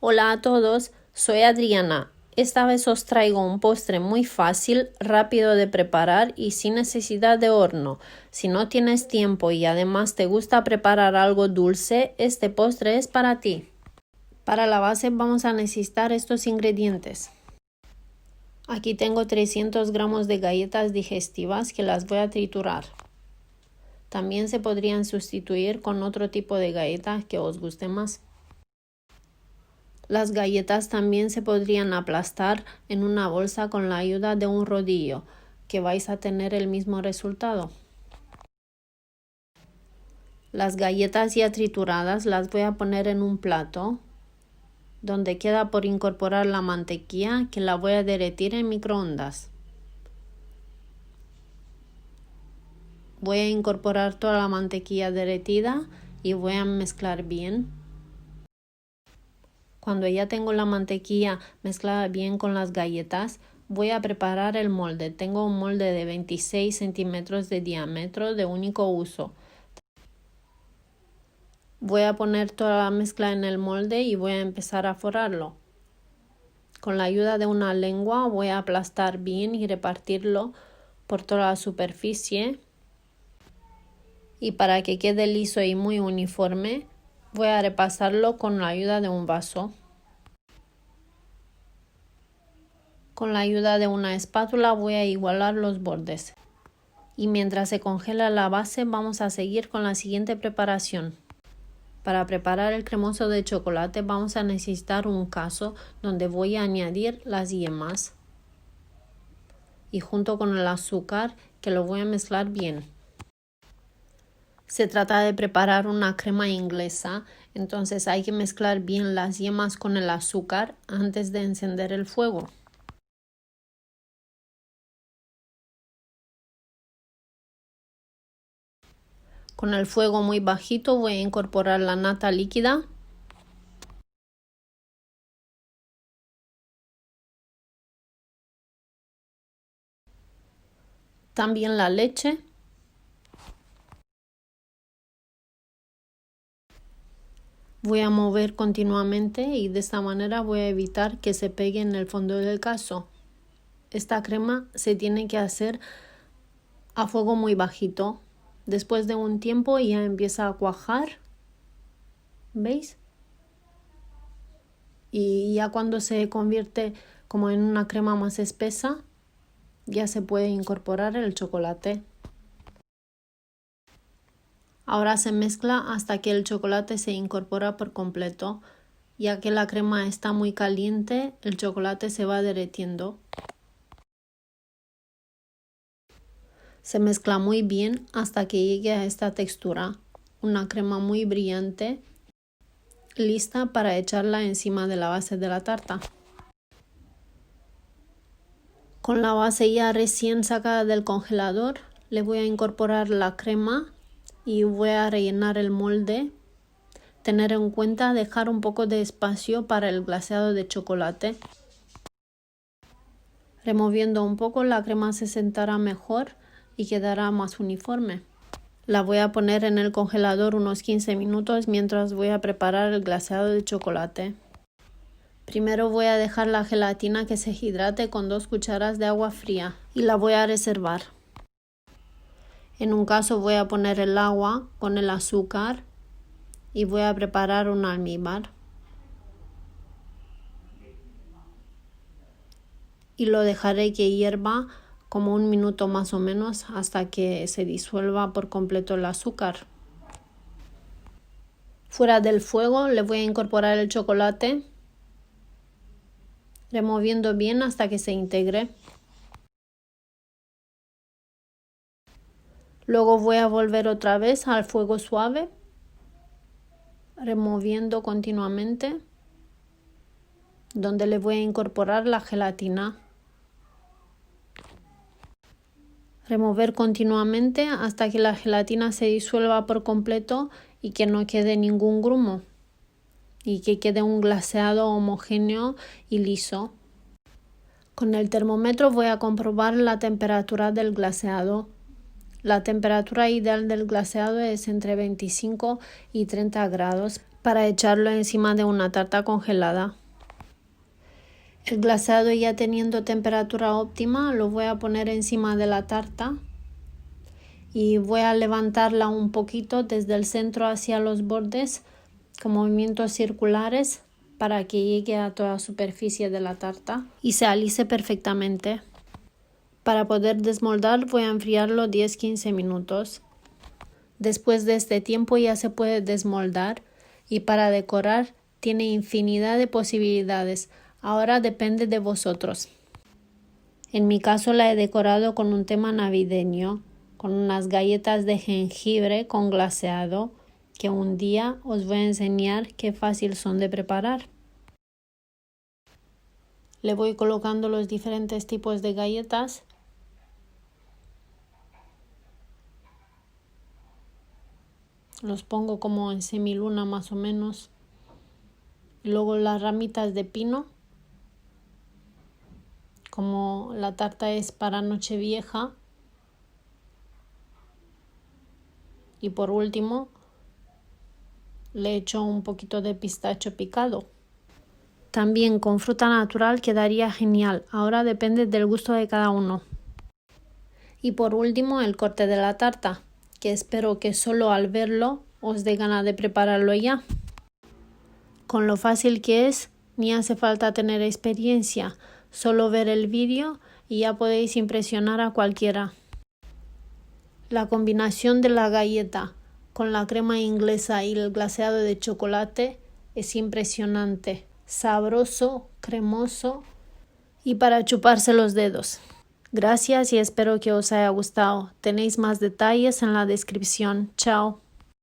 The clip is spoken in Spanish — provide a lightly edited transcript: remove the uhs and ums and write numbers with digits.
Hola a todos, soy Adriana. Esta vez os traigo un postre muy fácil, rápido de preparar y sin necesidad de horno. Si no tienes tiempo y además te gusta preparar algo dulce, este postre es para ti. Para la base vamos a necesitar estos ingredientes. Aquí tengo 300 gramos de galletas digestivas que las voy a triturar. También se podrían sustituir con otro tipo de galletas que os guste más. Las galletas también se podrían aplastar en una bolsa con la ayuda de un rodillo, que vais a tener el mismo resultado. Las galletas ya trituradas las voy a poner en un plato, donde queda por incorporar la mantequilla que la voy a derretir en microondas. Voy a incorporar toda la mantequilla derretida y voy a mezclar bien. Cuando ya tengo la mantequilla mezclada bien con las galletas, voy a preparar el molde. Tengo un molde de 26 centímetros de diámetro de único uso. Voy a poner toda la mezcla en el molde y voy a empezar a forrarlo. Con la ayuda de una lengua voy a aplastar bien y repartirlo por toda la superficie. Y para que quede liso y muy uniforme, voy a repasarlo con la ayuda de un vaso. Con la ayuda de una espátula voy a igualar los bordes. Y mientras se congela la base vamos a seguir con la siguiente preparación. Para preparar el cremoso de chocolate vamos a necesitar un cazo donde voy a añadir las yemas. Y junto con el azúcar que lo voy a mezclar bien. Se trata de preparar una crema inglesa, entonces hay que mezclar bien las yemas con el azúcar antes de encender el fuego. Con el fuego muy bajito voy a incorporar la nata líquida. También la leche. Voy a mover continuamente y de esta manera voy a evitar que se pegue en el fondo del cazo. Esta crema se tiene que hacer a fuego muy bajito. Después de un tiempo ya empieza a cuajar. ¿Veis? Y ya cuando se convierte como en una crema más espesa, ya se puede incorporar el chocolate. Ahora se mezcla hasta que el chocolate se incorpora por completo. Ya que la crema está muy caliente, el chocolate se va derritiendo. Se mezcla muy bien hasta que llegue a esta textura. Una crema muy brillante, lista para echarla encima de la base de la tarta. Con la base ya recién sacada del congelador, le voy a incorporar la crema y voy a rellenar el molde. Tener en cuenta dejar un poco de espacio para el glaseado de chocolate. Removiendo un poco, la crema se sentará mejor y quedará más uniforme. La voy a poner en el congelador unos 15 minutos mientras voy a preparar el glaseado de chocolate. Primero voy a dejar la gelatina que se hidrate con 2 cucharas de agua fría y la voy a reservar. En un caso voy a poner el agua con el azúcar y voy a preparar un almíbar. Y lo dejaré que hierva como 1 minuto más o menos hasta que se disuelva por completo el azúcar. Fuera del fuego le voy a incorporar el chocolate, removiendo bien hasta que se integre. Luego voy a volver otra vez al fuego suave, removiendo continuamente, donde le voy a incorporar la gelatina. Remover continuamente hasta que la gelatina se disuelva por completo y que no quede ningún grumo y que quede un glaseado homogéneo y liso. Con el termómetro voy a comprobar la temperatura del glaseado. La temperatura ideal del glaseado es entre 25 y 30 grados. para echarlo encima de una tarta congelada. El glaseado ya teniendo temperatura óptima lo voy a poner encima de la tarta y voy a levantarla un poquito desde el centro hacia los bordes con movimientos circulares para que llegue a toda la superficie de la tarta y se alise perfectamente. Para poder desmoldar voy a enfriarlo 10-15 minutos. Después de este tiempo ya se puede desmoldar y para decorar tiene infinidad de posibilidades. Ahora depende de vosotros. En mi caso la he decorado con un tema navideño, con unas galletas de jengibre con glaseado, que un día os voy a enseñar qué fácil son de preparar. Le voy colocando los diferentes tipos de galletas. Los pongo como en semiluna más o menos. Luego las ramitas de pino. Como la tarta es para Nochevieja. Y por último, le echo un poquito de pistacho picado. También con fruta natural quedaría genial. Ahora depende del gusto de cada uno. Y por último, el corte de la tarta, que espero que solo al verlo os dé ganas de prepararlo ya. Con lo fácil que es, ni hace falta tener experiencia. Solo ver el vídeo y ya podéis impresionar a cualquiera. La combinación de la galleta con la crema inglesa y el glaseado de chocolate es impresionante, sabroso, cremoso y para chuparse los dedos. Gracias y espero que os haya gustado. Tenéis más detalles en la descripción. Chao.